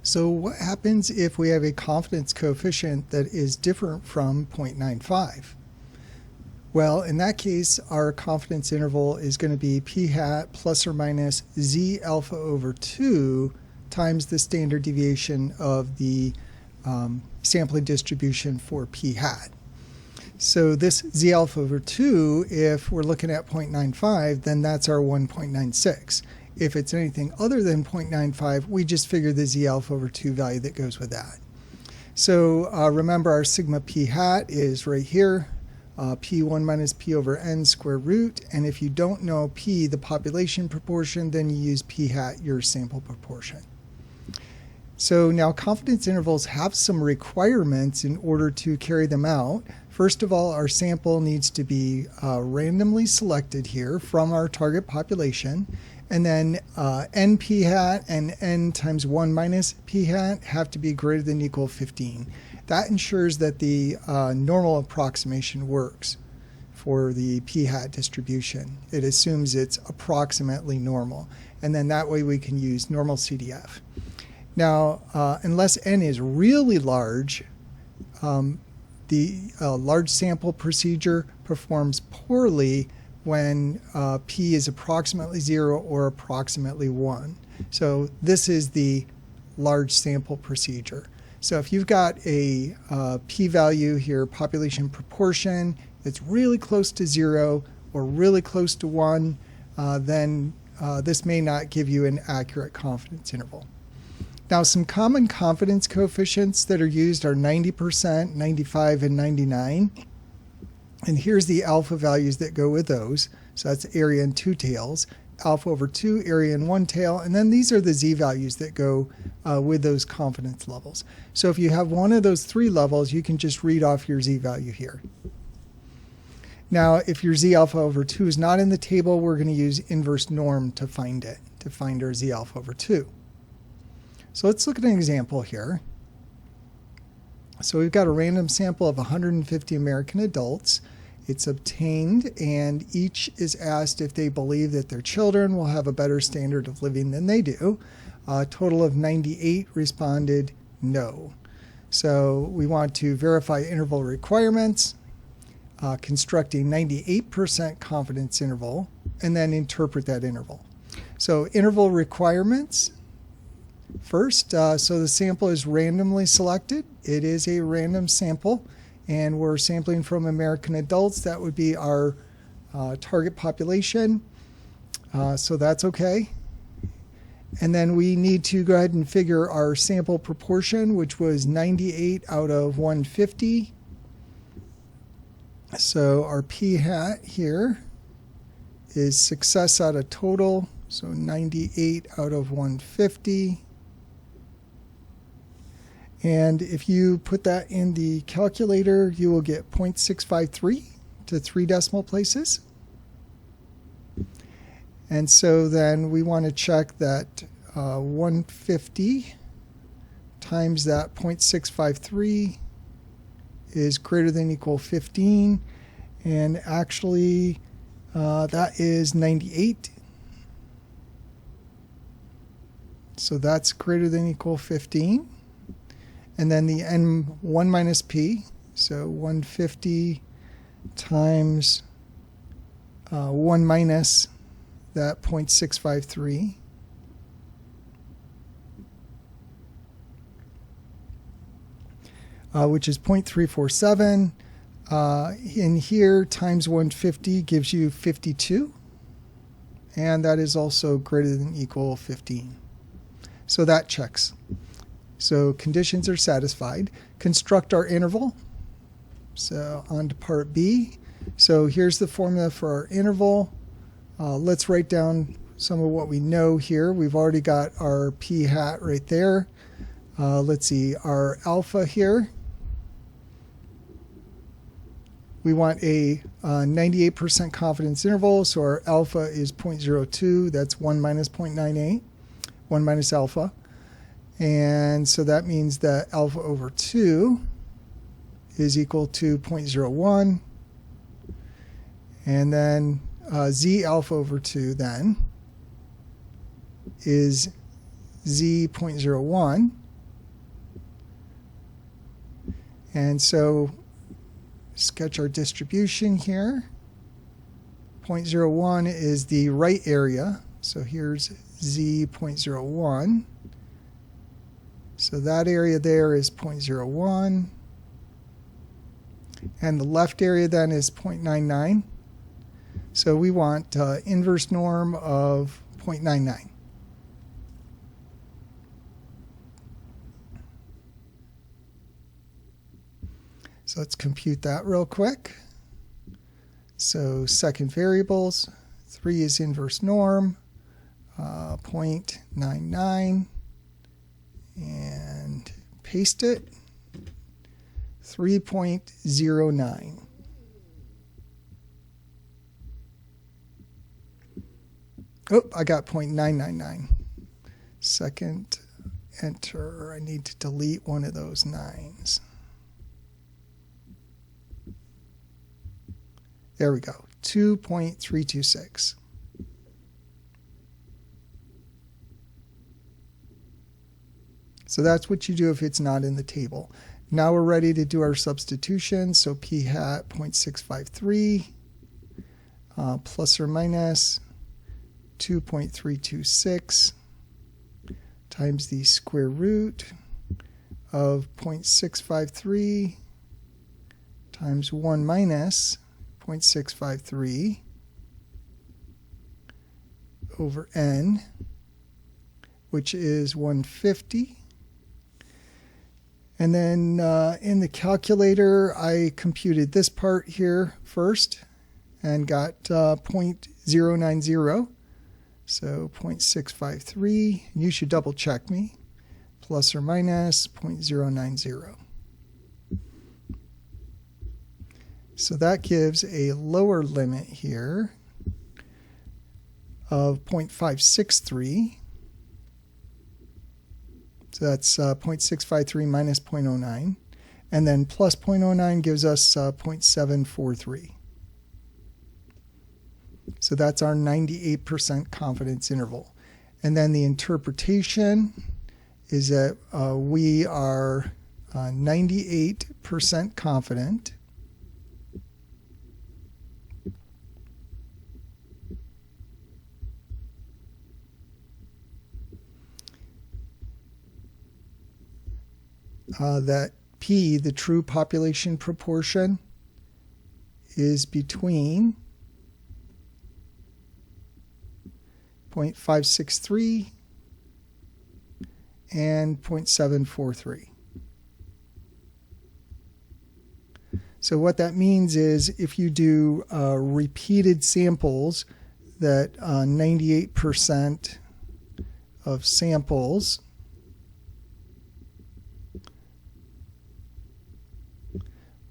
So what happens if we have a confidence coefficient that is different from 0.95? Well, in that case, our confidence interval is going to be p hat plus or minus z alpha over 2 times the standard deviation of the sampling distribution for p hat. So this z alpha over 2, if we're looking at 0.95, then that's our 1.96. If it's anything other than 0.95, we just figure the z alpha over 2 value that goes with that. So remember, our sigma p hat is right here, p1 minus p over n square root. And if you don't know p, the population proportion, then you use p hat, your sample proportion. So now confidence intervals have some requirements in order to carry them out. First of all, our sample needs to be randomly selected here from our target population. And then n p hat and n times 1 minus p hat have to be greater than or equal 15. That ensures that the normal approximation works for the p hat distribution. It assumes it's approximately normal. And then that way we can use normal CDF. Now, unless n is really large, the large sample procedure performs poorly when p is approximately 0 or approximately 1. So this is the large sample procedure. So if you've got a p-value here, population proportion, that's really close to 0 or really close to 1, then this may not give you an accurate confidence interval. Now, some common confidence coefficients that are used are 90%, 95, and 99. And here's the alpha values that go with those. So that's area and 2 tails, alpha over 2, area and 1 tail. And then these are the z values that go with those confidence levels. So if you have one of those 3 levels, you can just read off your z value here. Now, if your z alpha over 2 is not in the table, we're going to use inverse norm to find it, to find our z alpha over 2. So let's look at an example here. So we've got a random sample of 150 American adults. It's obtained, and each is asked if they believe that their children will have a better standard of living than they do. A total of 98 responded no. So we want to verify interval requirements, construct a 98% confidence interval, and then interpret that interval. So interval requirements. First, so the sample is randomly selected. It is a random sample, and we're sampling from American adults. That would be our target population, so that's okay. And then we need to go ahead and figure our sample proportion, which was 98 out of 150. So our p hat here is success out of total, so 98 out of 150. And if you put that in the calculator, you will get 0.653 to 3 decimal places. And so then we want to check that 150 times that 0.653 is greater than or equal 15. And actually, that is 98. So that's greater than or equal 15. And then the n1 minus p, so 150 times 1 minus that 0.653. Which is 0.347. In here, times 150 gives you 52. And that is also greater than or equal 15. So that checks. So conditions are satisfied. Construct our interval. So on to part B. So here's the formula for our interval. Let's write down some of what we know here. We've already got our p hat right there. Let's see, our alpha here. We want a 98% confidence interval, so our alpha is 0.02. That's 1 minus 0.98, 1 minus alpha. And so that means that alpha over 2 is equal to 0.01. And then z alpha over 2 then is z 0.01. And so sketch our distribution here. 0.01 is the right area. So here's z 0.01. So that area there is 0.01. And the left area then is 0.99. So we want inverse norm of 0.99. So let's compute that real quick. So second variables, 3 is inverse norm, 0.99, and paste it, 3.09. Oh, I got 0.999. Second enter, I need to delete one of those 9s. There we go, 2.326. So that's what you do if it's not in the table. Now we're ready to do our substitution. So p hat 0.653 plus or minus 2.326 times the square root of 0.653 times 1 minus 0.653 over n, which is 150. And then in the calculator, I computed this part here first and got 0.090. So 0.653, you should double check me, plus or minus 0.090. So that gives a lower limit here of 0.563. So that's 0.653 minus 0.09. And then plus 0.09 gives us 0.743. So that's our 98% confidence interval. And then the interpretation is that we are 98% confident that P, the true population proportion, is between 0.563 and 0.743. So what that means is if you do repeated samples that 98% of samples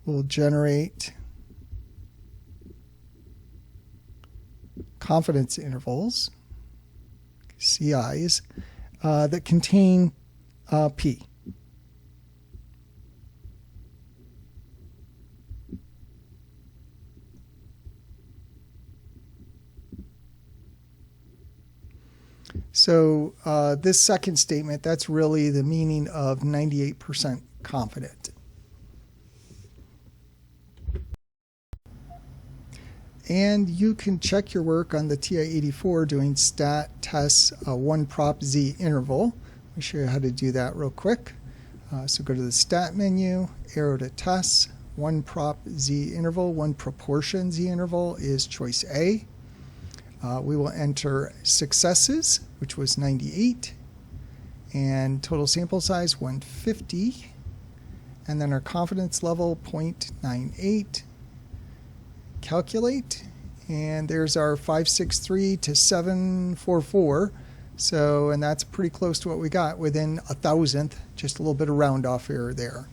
will generate confidence intervals, CIs, that contain P. So this second statement, that's really the meaning of 98% confident. And you can check your work on the TI-84 doing stat tests 1 prop z interval. Let me show you how to do that real quick. So go to the stat menu, arrow to tests, 1 prop z interval, 1 proportion z interval is choice A. We will enter successes, which was 98, and total sample size 150, and then our confidence level 0.98. Calculate, and there's our 563 to 744. So, and that's pretty close to what we got, within 1,000th, just a little bit of round off error there.